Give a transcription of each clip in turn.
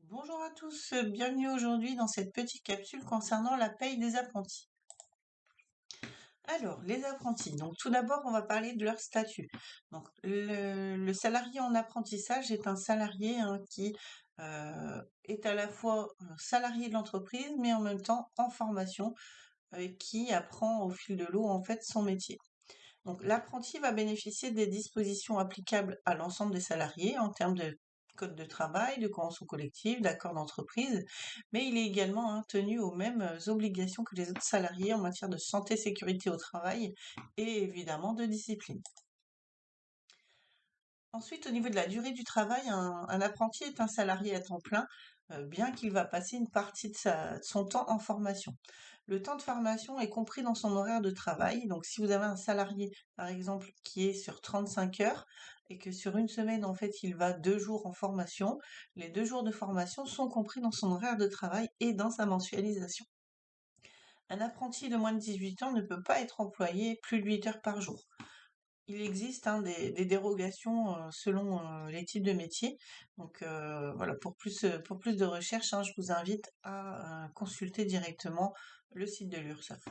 Bonjour à tous, bienvenue aujourd'hui dans cette petite capsule concernant la paye des apprentis. Alors, les apprentis, donc tout d'abord on va parler de leur statut. Donc le salarié en apprentissage est un salarié qui est à la fois salarié de l'entreprise mais en même temps en formation et qui apprend au fil de l'eau en fait son métier. Donc l'apprenti va bénéficier des dispositions applicables à l'ensemble des salariés en termes de code de travail, de convention collective, d'accord d'entreprise, mais il est également tenu aux mêmes obligations que les autres salariés en matière de santé, sécurité au travail et évidemment de discipline. Ensuite, au niveau de la durée du travail, un apprenti est un salarié à temps plein, bien qu'il va passer une partie de son temps en formation. Le temps de formation est compris dans son horaire de travail. Donc, si vous avez un salarié, par exemple, qui est sur 35 heures et que sur une semaine, en fait, il va 2 jours en formation, les 2 jours de formation sont compris dans son horaire de travail et dans sa mensualisation. Un apprenti de moins de 18 ans ne peut pas être employé plus de 8 heures par jour. Il existe des dérogations selon les types de métiers. Donc voilà, pour plus de recherches, je vous invite à consulter directement le site de l'URSSAF.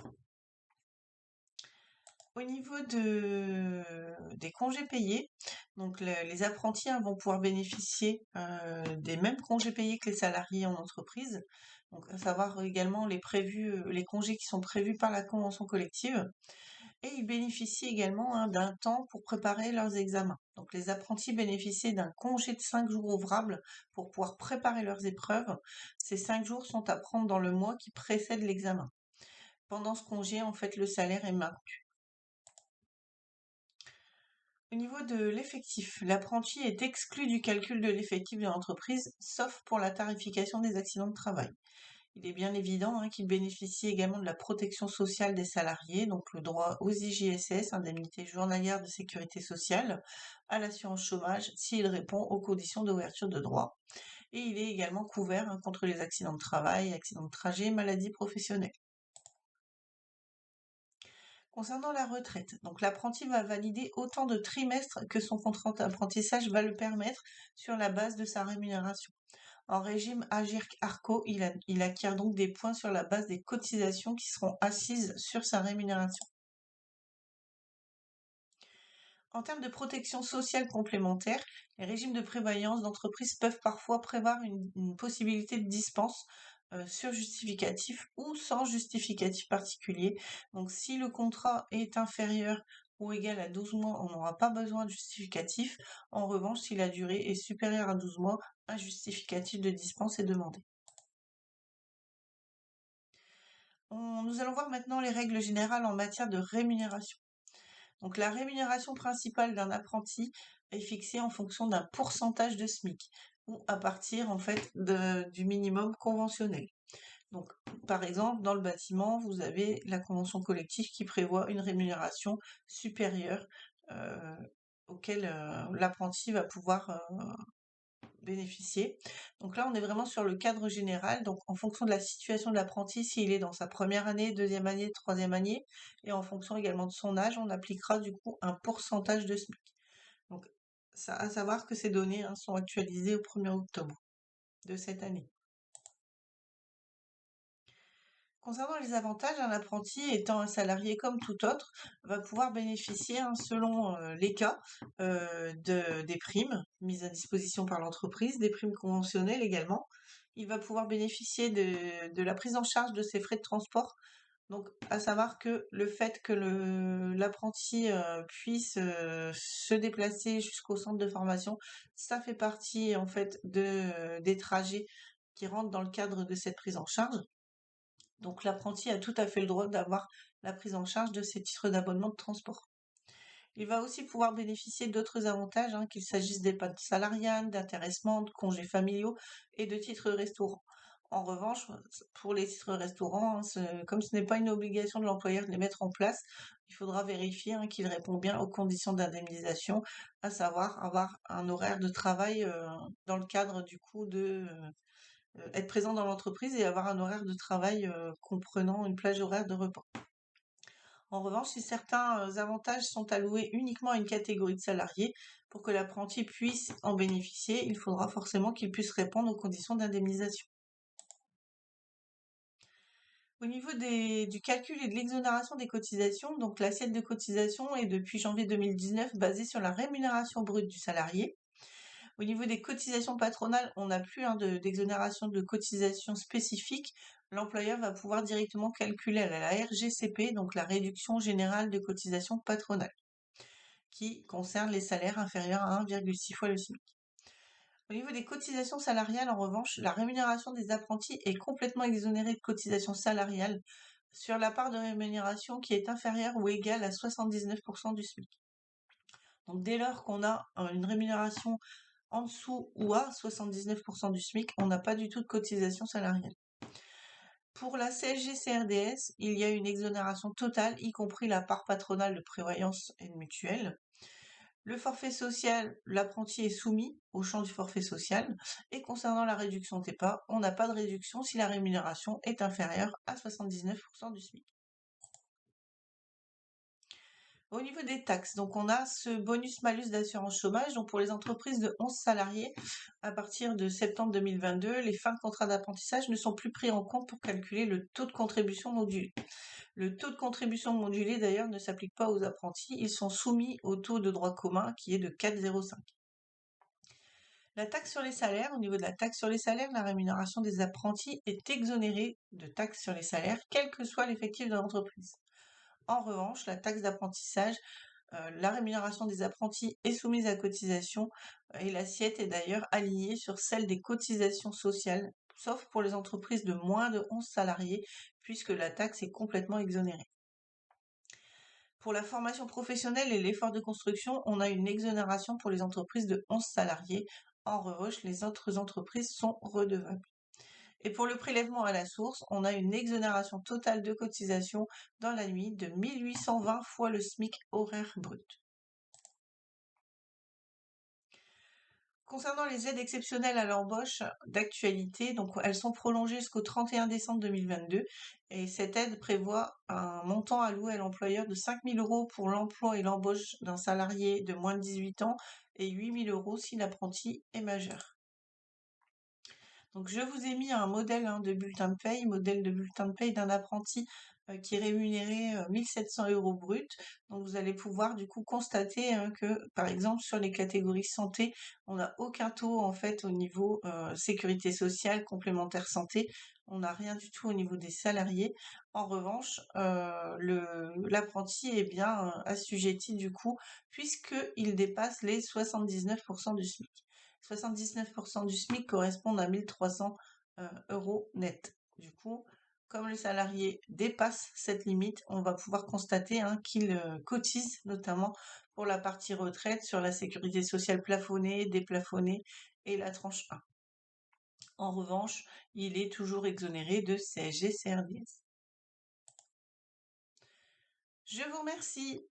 Au niveau des congés payés, donc les apprentis vont pouvoir bénéficier des mêmes congés payés que les salariés en entreprise. Donc à savoir également les congés qui sont prévus par la convention collective. Et ils bénéficient également d'un temps pour préparer leurs examens. Donc les apprentis bénéficient d'un congé de 5 jours ouvrables pour pouvoir préparer leurs épreuves. Ces 5 jours sont à prendre dans le mois qui précède l'examen. Pendant ce congé, en fait, le salaire est maintenu. Au niveau de l'effectif, l'apprenti est exclu du calcul de l'effectif de l'entreprise, sauf pour la tarification des accidents de travail. Il est bien évident qu'il bénéficie également de la protection sociale des salariés, donc le droit aux IJSS, indemnité journalière de sécurité sociale, à l'assurance chômage s'il répond aux conditions d'ouverture de droit. Et il est également couvert contre les accidents de travail, accidents de trajet, maladies professionnelles. Concernant la retraite, donc l'apprenti va valider autant de trimestres que son contrat d'apprentissage va le permettre sur la base de sa rémunération. En régime Agirc-Arrco, il acquiert donc des points sur la base des cotisations qui seront assises sur sa rémunération. En termes de protection sociale complémentaire, les régimes de prévoyance d'entreprise peuvent parfois prévoir une possibilité de dispense sur justificatif ou sans justificatif particulier. Donc si le contrat est inférieur ou égal à 12 mois, on n'aura pas besoin de justificatif. En revanche, si la durée est supérieure à 12 mois, un justificatif de dispense est demandé. Nous allons voir maintenant les règles générales en matière de rémunération. Donc la rémunération principale d'un apprenti est fixée en fonction d'un pourcentage de SMIC ou à partir en fait du minimum conventionnel. Donc par exemple dans le bâtiment, vous avez la convention collective qui prévoit une rémunération supérieure euh, auquel l'apprenti va pouvoir bénéficier. Donc là, on est vraiment sur le cadre général. Donc en fonction de la situation de l'apprenti, s'il est dans sa première année, deuxième année, troisième année, et en fonction également de son âge, on appliquera du coup un pourcentage de SMIC. Donc ça, à savoir que ces données sont actualisées au 1er octobre de cette année. Concernant les avantages, un apprenti étant un salarié comme tout autre va pouvoir bénéficier, selon les cas, des primes mises à disposition par l'entreprise, des primes conventionnelles également. Il va pouvoir bénéficier de la prise en charge de ses frais de transport. Donc, à savoir que le fait que l'apprenti puisse se déplacer jusqu'au centre de formation, ça fait partie en fait des trajets qui rentrent dans le cadre de cette prise en charge. Donc l'apprenti a tout à fait le droit d'avoir la prise en charge de ses titres d'abonnement de transport. Il va aussi pouvoir bénéficier d'autres avantages, qu'il s'agisse d'épargne salariale, d'intéressement, de congés familiaux et de titres restaurants. En revanche, pour les titres restaurants, comme ce n'est pas une obligation de l'employeur de les mettre en place, il faudra vérifier qu'il répond bien aux conditions d'indemnisation, à savoir avoir un horaire de travail dans le cadre du coup de être présent dans l'entreprise et avoir un horaire de travail comprenant une plage horaire de repas. En revanche, si certains avantages sont alloués uniquement à une catégorie de salariés, pour que l'apprenti puisse en bénéficier, il faudra forcément qu'il puisse répondre aux conditions d'indemnisation. Au niveau du calcul et de l'exonération des cotisations, donc l'assiette de cotisation est depuis janvier 2019 basée sur la rémunération brute du salarié. Au niveau des cotisations patronales, on n'a plus d'exonération de cotisations spécifiques. L'employeur va pouvoir directement calculer la RGCP, donc la réduction générale de cotisations patronales, qui concerne les salaires inférieurs à 1,6 fois le SMIC. Au niveau des cotisations salariales, en revanche, la rémunération des apprentis est complètement exonérée de cotisations salariales sur la part de rémunération qui est inférieure ou égale à 79% du SMIC. Donc dès lors qu'on a une rémunération en dessous ou à 79% du SMIC, on n'a pas du tout de cotisation salariale. Pour la CSG-CRDS, il y a une exonération totale, y compris la part patronale de prévoyance et de mutuelle. Le forfait social, l'apprenti est soumis au champ du forfait social. Et concernant la réduction TEPA, on n'a pas de réduction si la rémunération est inférieure à 79% du SMIC. Au niveau des taxes, donc on a ce bonus-malus d'assurance chômage. Donc pour les entreprises de 11 salariés, à partir de septembre 2022, les fins de contrat d'apprentissage ne sont plus pris en compte pour calculer le taux de contribution modulé. Le taux de contribution modulé, d'ailleurs, ne s'applique pas aux apprentis. Ils sont soumis au taux de droit commun qui est de 4,05. La taxe sur les salaires, au niveau de la taxe sur les salaires, la rémunération des apprentis est exonérée de taxe sur les salaires, quel que soit l'effectif de l'entreprise. En revanche, la taxe d'apprentissage, la rémunération des apprentis est soumise à cotisation et l'assiette est d'ailleurs alignée sur celle des cotisations sociales, sauf pour les entreprises de moins de 11 salariés, puisque la taxe est complètement exonérée. Pour la formation professionnelle et l'effort de construction, on a une exonération pour les entreprises de 11 salariés. En revanche, les autres entreprises sont redevables. Et pour le prélèvement à la source, on a une exonération totale de cotisation dans la nuit de 1820 fois le SMIC horaire brut. Concernant les aides exceptionnelles à l'embauche d'actualité, donc elles sont prolongées jusqu'au 31 décembre 2022 et cette aide prévoit un montant alloué à l'employeur de 5 000 € pour l'emploi et l'embauche d'un salarié de moins de 18 ans et 8 000 € si l'apprenti est majeur. Donc je vous ai mis un modèle de bulletin de paye, modèle de bulletin de paye d'un apprenti qui est rémunéré 1 700 € brut. Donc vous allez pouvoir du coup constater que par exemple sur les catégories santé, on n'a aucun taux en fait au niveau sécurité sociale, complémentaire santé. On n'a rien du tout au niveau des salariés. En revanche, l'apprenti est bien assujetti du coup puisqu'il dépasse les 79% du SMIC. 79% du SMIC correspondent à 1 300 € net. Du coup, comme le salarié dépasse cette limite, on va pouvoir constater qu'il cotise notamment pour la partie retraite sur la sécurité sociale plafonnée, déplafonnée et la tranche 1. En revanche, il est toujours exonéré de CSG-CRDS. Je vous remercie.